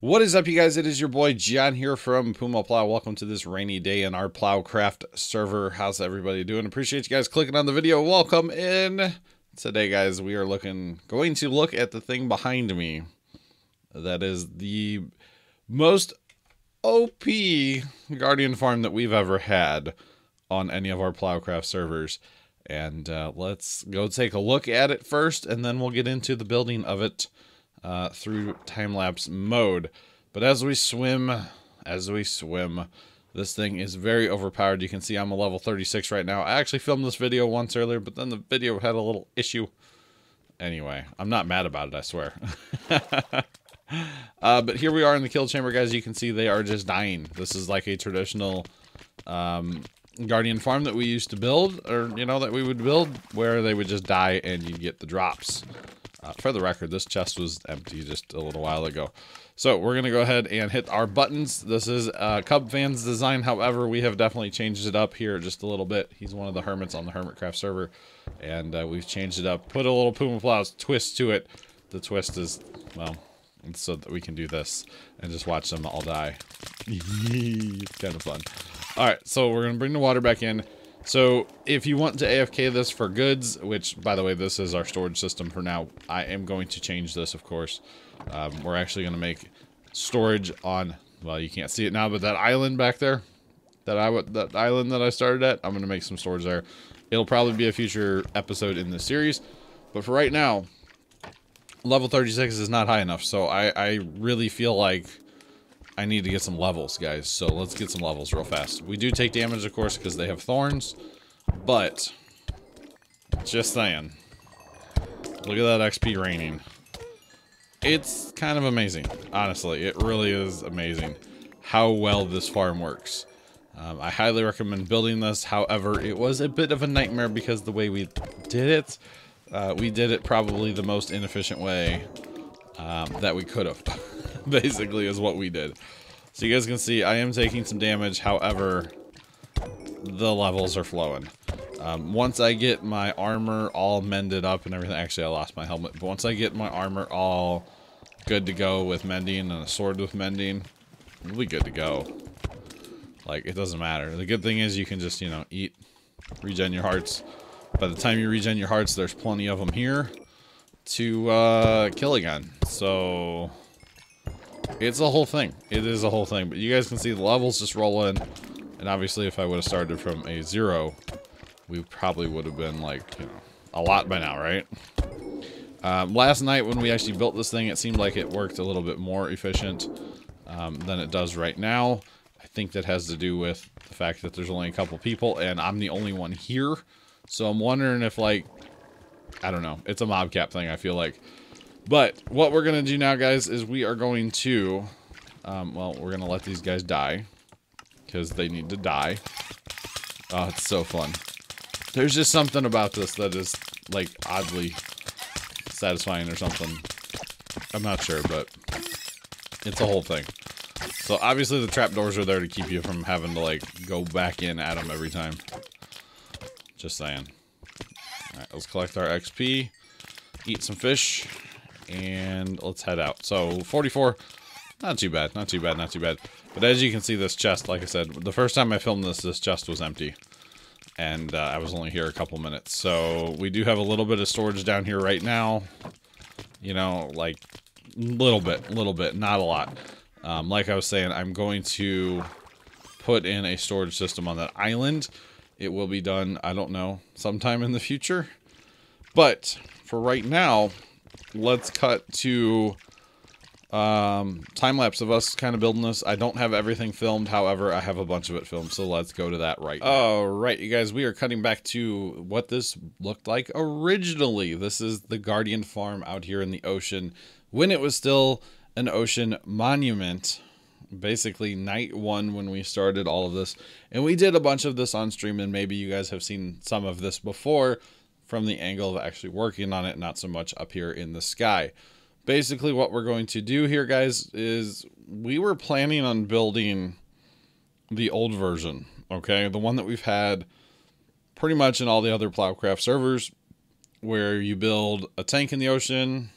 What is up, you guys? It is your boy John here from Puma Plow. Welcome to this rainy day in our Plowcraft server. How's everybody doing? Appreciate you guys clicking on the video. Welcome in. Today, guys, we are going to look at the thing behind me. That is the most OP Guardian farm that we've ever had on any of our Plowcraft servers. And let's go take a look at it first, and then we'll get into the building of it through time-lapse mode. But as we swim, this thing is very overpowered. You can see I'm a level 36 right now. I actually filmed this video once earlier, but then the video had a little issue. Anyway, I'm not mad about it, I swear. But here we are in the kill chamber, guys. You can see they are just dying. This is like a traditional Guardian farm that we used to build, or, you know, that we would build, where they would just die and you'd get the drops. For the record, this chest was empty just a little while ago. So we're going to go ahead and hit our buttons. This is Cub Fan's design. However, we have definitely changed it up here just a little bit. He's one of the hermits on the Hermitcraft server. And we've changed it up. Put a little Puma Plow's twist to it. The twist is, well, it's so that we can do this and just watch them all die. It's kind of fun. Alright, so we're going to bring the water back in. So if you want to AFK this for goods, which, by the way, this is our storage system for now. I am going to change this, of course. We're actually going to make storage on, well, you can't see it now, but that island back there, that island that I started at, I'm going to make some storage there. It'll probably be a future episode in this series. But for right now, level 36 is not high enough. So I really feel like I need to get some levels, guys. So let's get some levels real fast. We do take damage, of course, because they have thorns. But, just saying. Look at that XP raining. It's kind of amazing, honestly. It really is amazing how well this farm works. I highly recommend building this. However, it was a bit of a nightmare because the way we did it, we did it probably the most inefficient way that we could have. Basically is what we did. So you guys can see I am taking some damage. However, the levels are flowing. Once I get my armor all mended up and everything, actually I lost my helmet, but once I get my armor all good to go with mending and a sword with mending, we'll be good to go. Like, it doesn't matter. The good thing is you can just, you know, eat, regen your hearts. By the time you regen your hearts, there's plenty of them here to kill again. So it's a whole thing. It is a whole thing. But you guys can see the levels just roll in. And obviously, if I would have started from a 0, we probably would have been, like, you know, a lot by now, right? Last night when we actually built this thing, it seemed like it worked a little bit more efficient than it does right now. I think that has to do with the fact that there's only a couple people and I'm the only one here. So I'm wondering if, like, I don't know. It's a mob cap thing, I feel like. But what we're going to do now, guys, is we are going to, well, we're going to let these guys die because they need to die. Oh, it's so fun. There's just something about this that is, like, oddly satisfying or something. I'm not sure, but it's a whole thing. So obviously the trapdoors are there to keep you from having to, like, go back in at them every time. Just saying. Alright, let's collect our XP, eat some fish, and let's head out. So 44, not too bad, not too bad, not too bad. But as you can see, this chest, like I said, the first time I filmed this chest was empty. And I was only here a couple minutes. So we do have a little bit of storage down here right now. You know, like, little bit, not a lot. Like I was saying, I'm going to put in a storage system on that island. It will be done, I don't know, sometime in the future. But for right now, let's cut to time-lapse of us kind of building this. I don't have everything filmed, however, I have a bunch of it filmed, so let's go to that right now. Alright, you guys, we are cutting back to what this looked like originally. This is the Guardian farm out here in the ocean, when it was still an ocean monument. Basically night 1 when we started all of this, and we did a bunch of this on stream, and maybe you guys have seen some of this before from the angle of actually working on it, not so much up here in the sky. Basically what we're going to do here, guys, is we were planning on building the old version, okay, the one that we've had pretty much in all the other Plowcraft servers, where you build a tank in the ocean,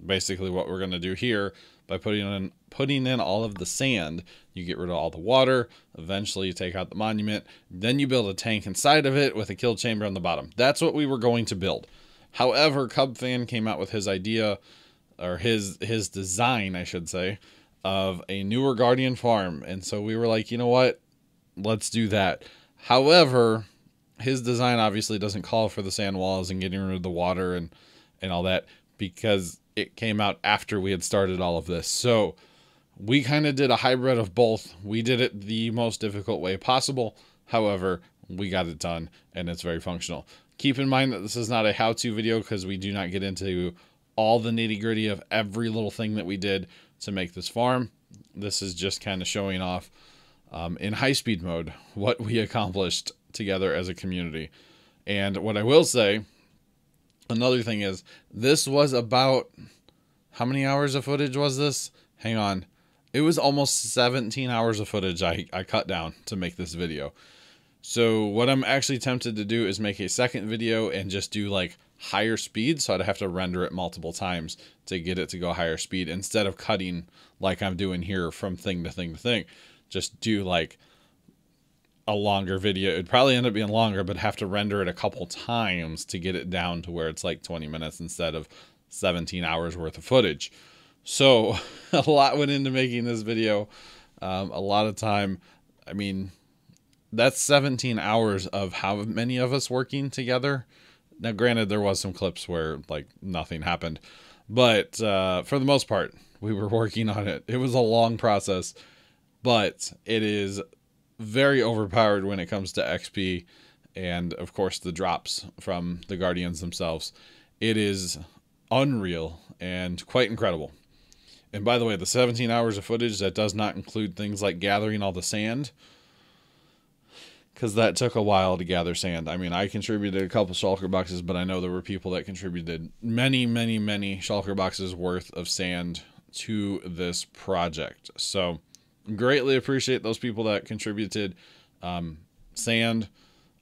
basically what we're going to do here, by putting in all of the sand. You get rid of all the water. Eventually you take out the monument. Then you build a tank inside of it with a kill chamber on the bottom. That's what we were going to build. However, Cub Fan came out with his idea, or his design, I should say, of a newer Guardian farm. And so we were like, you know what? Let's do that. However, his design obviously doesn't call for the sand walls and getting rid of the water and all that, because it came out after we had started all of this. So we kind of did a hybrid of both. We did it the most difficult way possible. However, we got it done and it's very functional. Keep in mind that this is not a how-to video, because we do not get into all the nitty-gritty of every little thing that we did to make this farm. This is just kind of showing off in high-speed mode what we accomplished together as a community. And what I will say, another thing is, this was about, how many hours of footage was this? Hang on. It was almost 17 hours of footage I cut down to make this video. So what I'm actually tempted to do is make a second video and just do like higher speed, so I'd have to render it multiple times to get it to go higher speed, instead of cutting like I'm doing here from thing to thing to thing. Just do like a longer video. It'd probably end up being longer, but have to render it a couple times to get it down to where it's like 20 minutes instead of 17 hours worth of footage. So a lot went into making this video. A lot of time. I mean, that's 17 hours of how many of us working together. Now, granted, there was some clips where like nothing happened, but for the most part, we were working on it. It was a long process, but it is very overpowered when it comes to XP and, of course, the drops from the Guardians themselves. It is unreal and quite incredible. And by the way, the 17 hours of footage, that does not include things like gathering all the sand, because that took a while to gather sand. I mean, I contributed a couple shulker boxes, but I know there were people that contributed many, many, many shulker boxes worth of sand to this project. So greatly appreciate those people that contributed sand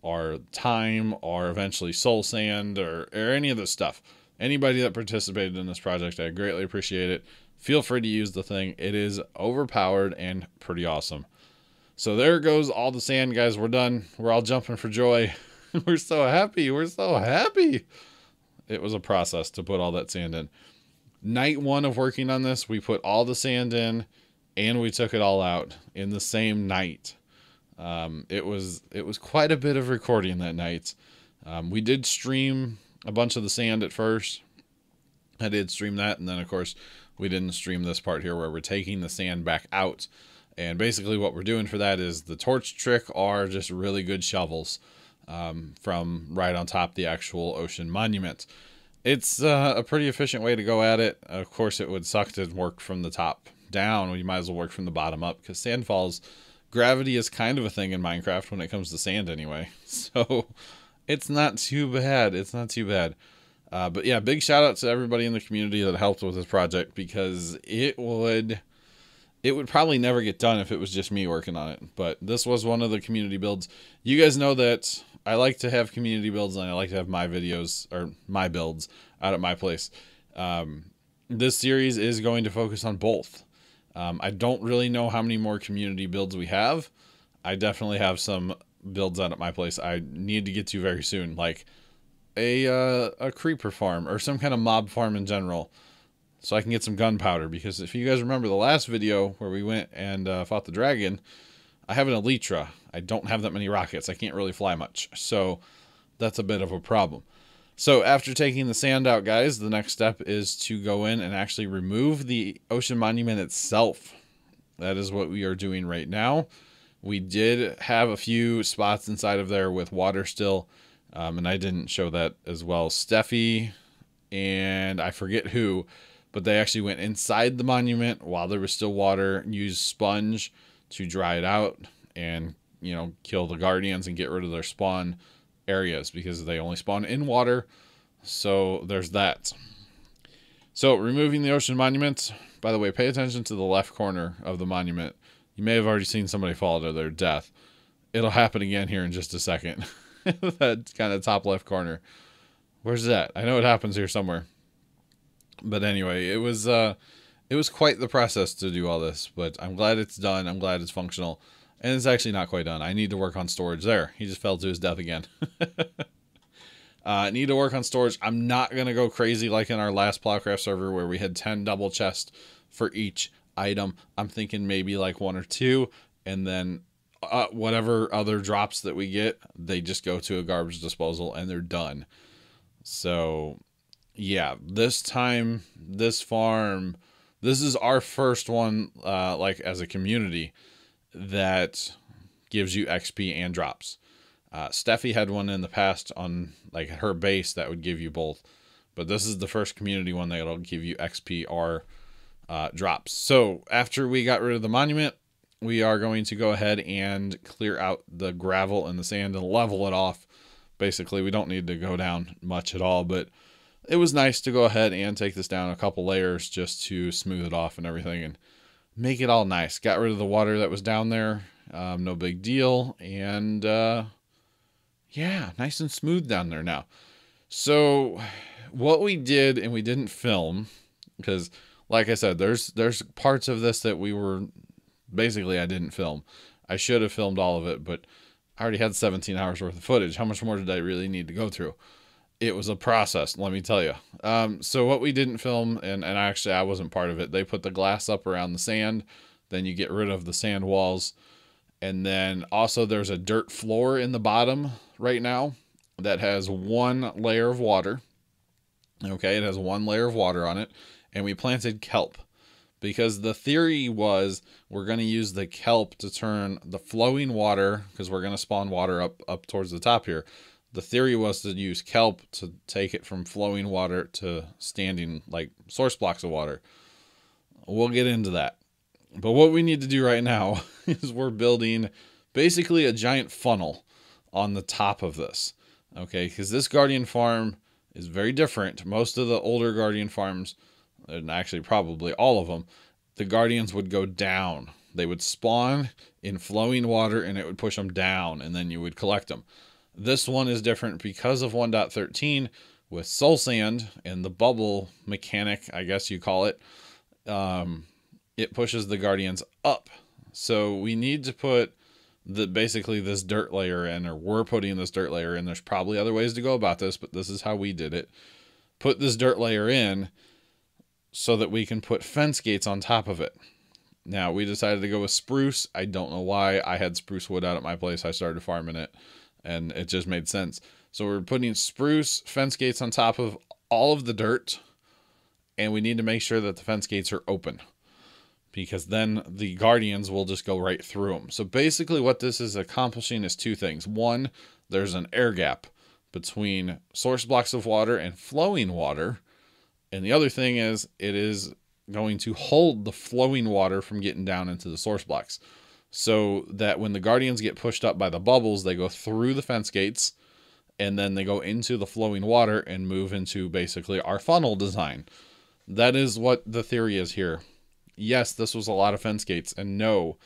or time or eventually soul sand or any of this stuff. Anybody that participated in this project, I greatly appreciate it. Feel free to use the thing. It is overpowered and pretty awesome. So there goes all the sand, guys. We're done. We're all jumping for joy. We're so happy. We're so happy. It was a process to put all that sand in. Night one of working on this, we put all the sand in and we took it all out in the same night. It was quite a bit of recording that night. We did stream a bunch of the sand at first. I did stream that, and then of course we didn't stream this part here where we're taking the sand back out. And basically what we're doing for that is the torch trick are just really good shovels from right on top of the actual ocean monument. It's a pretty efficient way to go at it. Of course, it would suck to work from the top down. You might as well work from the bottom up, because sand falls. Gravity is kind of a thing in Minecraft when it comes to sand anyway. So it's not too bad. It's not too bad. But yeah, big shout out to everybody in the community that helped with this project, because it would probably never get done if it was just me working on it. But this was one of the community builds. You guys know that I like to have community builds, and I like to have my videos or my builds out at my place. This series is going to focus on both. I don't really know how many more community builds we have. I definitely have some builds out at my place I need to get to very soon, like a creeper farm or some kind of mob farm in general, so I can get some gunpowder. Because if you guys remember the last video where we went and fought the dragon, I have an elytra. I don't have that many rockets. I can't really fly much, so that's a bit of a problem. So after taking the sand out, guys, the next step is to go in and actually remove the ocean monument itself. That is what we are doing right now. We did have a few spots inside of there with water still, and I didn't show that as well. Steffi and I forget who, but they actually went inside the monument while there was still water, used sponge to dry it out and, you know, kill the guardians and get rid of their spawn areas, because they only spawn in water. So there's that. So removing the ocean monument, by the way, pay attention to the left corner of the monument. You may have already seen somebody fall to their death. It'll happen again here in just a second. That kind of top left corner. Where's that? I know it happens here somewhere. But anyway, it was It was quite the process to do all this, but I'm glad it's done. I'm glad it's functional. And it's actually not quite done. I need to work on storage there. He just fell to his death again. I need to work on storage. I'm not going to go crazy like in our last Plowcraft server where we had 10 double chests for each item. I'm thinking maybe like 1 or 2, and then whatever other drops that we get, they just go to a garbage disposal and they're done. So yeah, this time, this farm, this is our first one, like as a community, that gives you XP and drops. Steffi had one in the past on like her base that would give you both, but this is the first community one that'll give you XP or drops. So after we got rid of the monument, we are going to go ahead and clear out the gravel and the sand and level it off. Basically, we don't need to go down much at all, but it was nice to go ahead and take this down a couple layers just to smooth it off and everything and make it all nice. Got rid of the water that was down there. No big deal. And yeah, nice and smooth down there now. So what we did, and we didn't film, because like I said, there's parts of this that we were, basically I didn't film. I should have filmed all of it, but I already had 17 hours worth of footage. How much more did I really need to go through? It was a process, let me tell you. So what we didn't film, and actually I wasn't part of it, they put the glass up around the sand, then you get rid of the sand walls, and then also there's a dirt floor in the bottom right now that has 1 layer of water. Okay, it has 1 layer of water on it, and we planted kelp. Because the theory was we're going to use the kelp to turn the flowing water, because we're going to spawn water up towards the top here. The theory was to use kelp to take it from flowing water to standing, like, source blocks of water. We'll get into that. But what we need to do right now is we're building basically a giant funnel on the top of this. Okay, because this Guardian farm is very different. Most of the older Guardian farms, and actually probably all of them, the Guardians would go down. They would spawn in flowing water and it would push them down, and then you would collect them. This one is different because of 1.13 with soul sand and the bubble mechanic, I guess you call it. It pushes the Guardians up. So we need to put basically this dirt layer in, or we're putting this dirt layer in. There's probably other ways to go about this, but this is how we did it. Put this dirt layer in so that we can put fence gates on top of it. Now, we decided to go with spruce. I don't know why. I had spruce wood out at my place. I started farming it, and it just made sense. So we're putting spruce fence gates on top of all of the dirt, and we need to make sure that the fence gates are open, because then the Guardians will just go right through them. So basically what this is accomplishing is 2 things. 1, there's an air gap between source blocks of water and flowing water. And the other thing is it is going to hold the flowing water from getting down into the source blocks, so that when the Guardians get pushed up by the bubbles, they go through the fence gates, and then they go into the flowing water and move into basically our funnel design. That is what the theory is here. Yes, this was a lot of fence gates, and no,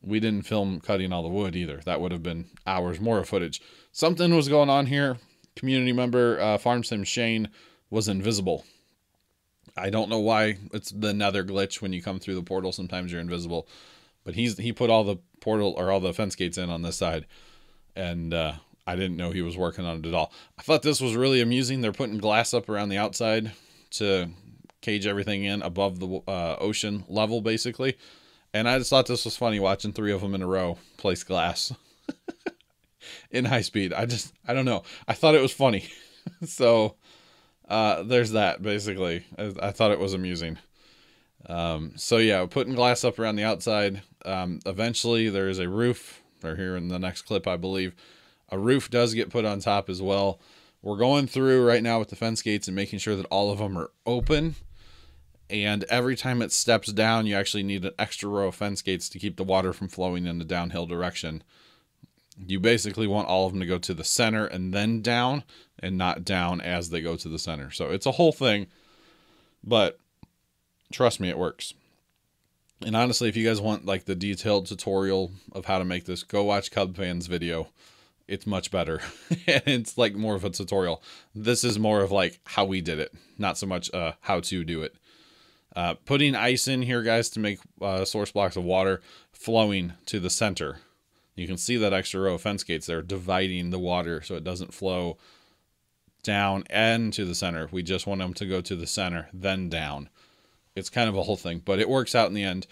we didn't film cutting all the wood either. That would have been hours more of footage. Something was going on here. Community member Farm Sim Shane was invisible. I don't know why. It's the nether glitch. When you come through the portal, sometimes you're invisible. But he put all the portal, or all the fence gates in on this side, and I didn't know he was working on it at all. I thought this was really amusing. They're putting glass up around the outside to cage everything in above the ocean level, basically. And I just thought this was funny, watching 3 of them in a row place glass in high speed. I don't know. I thought it was funny. So there's that, basically. I thought it was amusing. So yeah, putting glass up around the outside. Eventually there is a roof, or here in the next clip, I believe, a roof does get put on top as well. We're going through right now with the fence gates and making sure that all of them are open. And every time it steps down, you actually need an extra row of fence gates to keep the water from flowing in the downhill direction. You basically want all of them to go to the center and then down, and not down as they go to the center. So it's a whole thing, but trust me, it works. And honestly, if you guys want like the detailed tutorial of how to make this, go watch Cubfan's video. It's much better. And it's like more of a tutorial. This is more of like how we did it, not so much how to do it. Putting ice in here, guys, to make source blocks of water flowing to the center. You can see that extra row of fence gates there dividing the water so it doesn't flow down and to the center. We just want them to go to the center, then down. It's kind of a whole thing, but it works out in the end.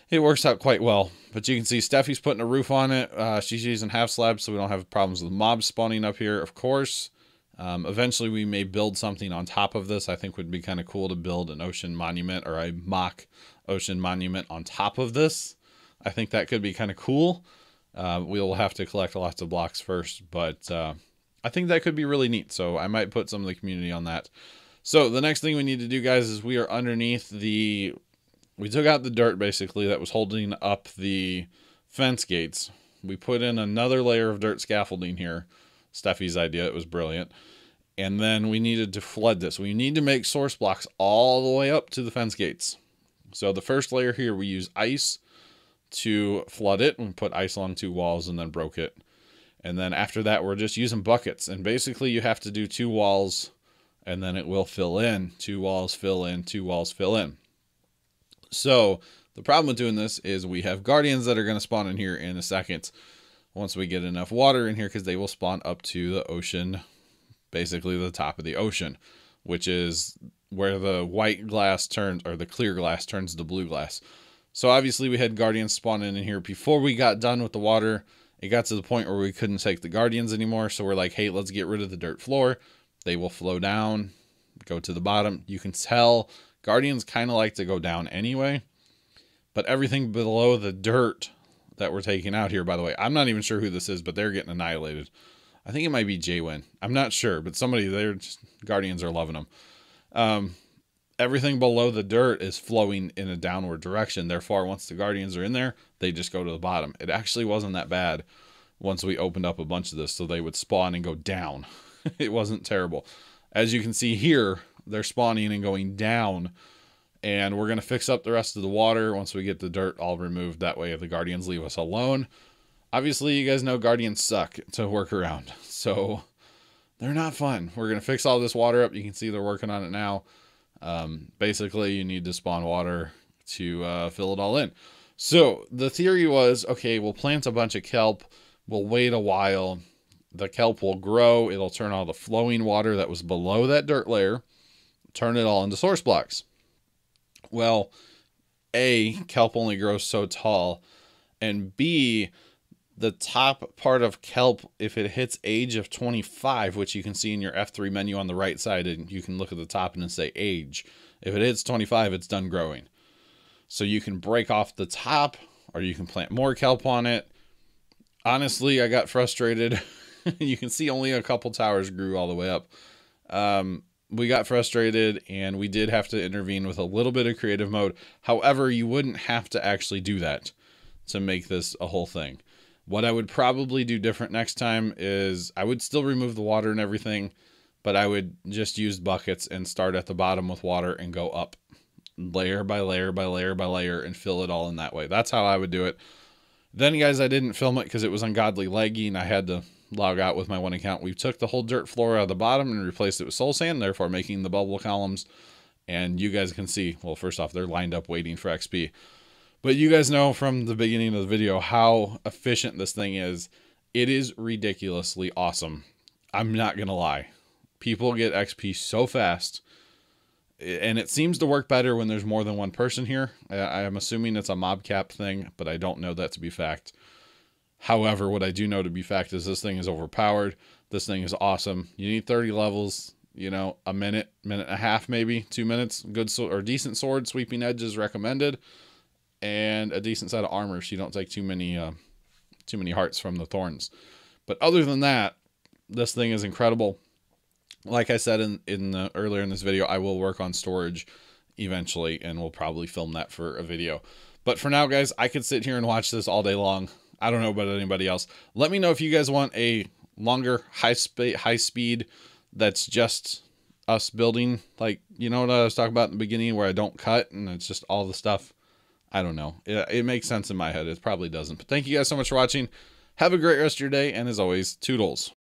It works out quite well. But you can see Steffi's putting a roof on it. She's using half slabs so we don't have problems with mobs spawning up here, of course. Eventually we may build something on top of this. I think would be kind of cool to build an ocean monument or a mock ocean monument on top of this. I think that could be kind of cool. We'll have to collect lots of blocks first, but I think that could be really neat. So I might put some of the community on that. So the next thing we need to do, guys, is we are underneath the... We took out the dirt, basically, that was holding up the fence gates. We put in another layer of dirt scaffolding here. Steffi's idea. It was brilliant. And then we needed to flood this. We need to make source blocks all the way up to the fence gates. So the first layer here, we use ice to flood it. We put ice along 2 walls and then broke it. And then after that, we're just using buckets. And basically, you have to do 2 walls, and then it will fill in. 2 walls, fill in, 2 walls, fill in. So the problem with doing this is we have guardians that are going to spawn in here in a second once we get enough water in here, because they will spawn up to the ocean, basically the top of the ocean, which is where the white glass turns, or the clear glass turns to blue glass. So obviously we had guardians spawning in here before we got done with the water. It got to the point where we couldn't take the guardians anymore. So we're like, hey, let's get rid of the dirt floor. They will flow down, go to the bottom. You can tell guardians kind of like to go down anyway, but everything below the dirt that we're taking out here, by the way, I'm not even sure who this is, but they're getting annihilated. I think it might be Jaywin. I'm not sure, but somebody there, guardians are loving them. Everything below the dirt is flowing in a downward direction. Therefore, once the guardians are in there, they just go to the bottom. It actually wasn't that bad once we opened up a bunch of this, so they would spawn and go down. It wasn't terrible. As you can see here, they're spawning and going down, and we're going to fix up the rest of the water once we get the dirt all removed. That way, if the guardians leave us alone. Obviously, you guys know guardians suck to work around, so they're not fun. We're going to fix all this water up. You can see they're working on it now. Basically, you need to spawn water to fill it all in. So the theory was, okay, we'll plant a bunch of kelp. We'll wait a while. The kelp will grow. It'll turn all the flowing water that was below that dirt layer, turn it all into source blocks. Well, A, kelp only grows so tall, and B, the top part of kelp, if it hits age of 25, which you can see in your F3 menu on the right side, and you can look at the top and say age. If it hits 25, it's done growing. So you can break off the top, or you can plant more kelp on it. Honestly, I got frustrated. You can see only a couple towers grew all the way up. We got frustrated, and we did have to intervene with a little bit of creative mode. However, you wouldn't have to actually do that to make this a whole thing. What I would probably do different next time is I would still remove the water and everything, but I would just use buckets and start at the bottom with water and go up layer by layer by layer by layer and fill it all in that way. That's how I would do it. Then, guys, I didn't film it because it was ungodly laggy and I had to log out with my one account. We took the whole dirt floor out of the bottom and replaced it with soul sand, therefore making the bubble columns. And you guys can see, well, first off, they're lined up waiting for XP. But you guys know from the beginning of the video how efficient this thing is. It is ridiculously awesome. I'm not going to lie. People get XP so fast. And it seems to work better when there's more than one person here. I am assuming it's a mob cap thing, but I don't know that to be fact. However, what I do know to be fact is this thing is overpowered. This thing is awesome. You need 30 levels, you know, a minute, minute and a half, maybe 2 minutes. Good or decent sword, sweeping edges recommended. And a decent set of armor so you don't take too many hearts from the thorns. But other than that, this thing is incredible. Like I said earlier in this video, I will work on storage eventually, and we'll probably film that for a video. But for now, guys, I could sit here and watch this all day long. I don't know about anybody else. Let me know if you guys want a longer high speed that's just us building, like, you know what I was talking about in the beginning where I don't cut and it's just all the stuff. I don't know. It makes sense in my head. It probably doesn't. But thank you guys so much for watching. Have a great rest of your day. And as always, toodles.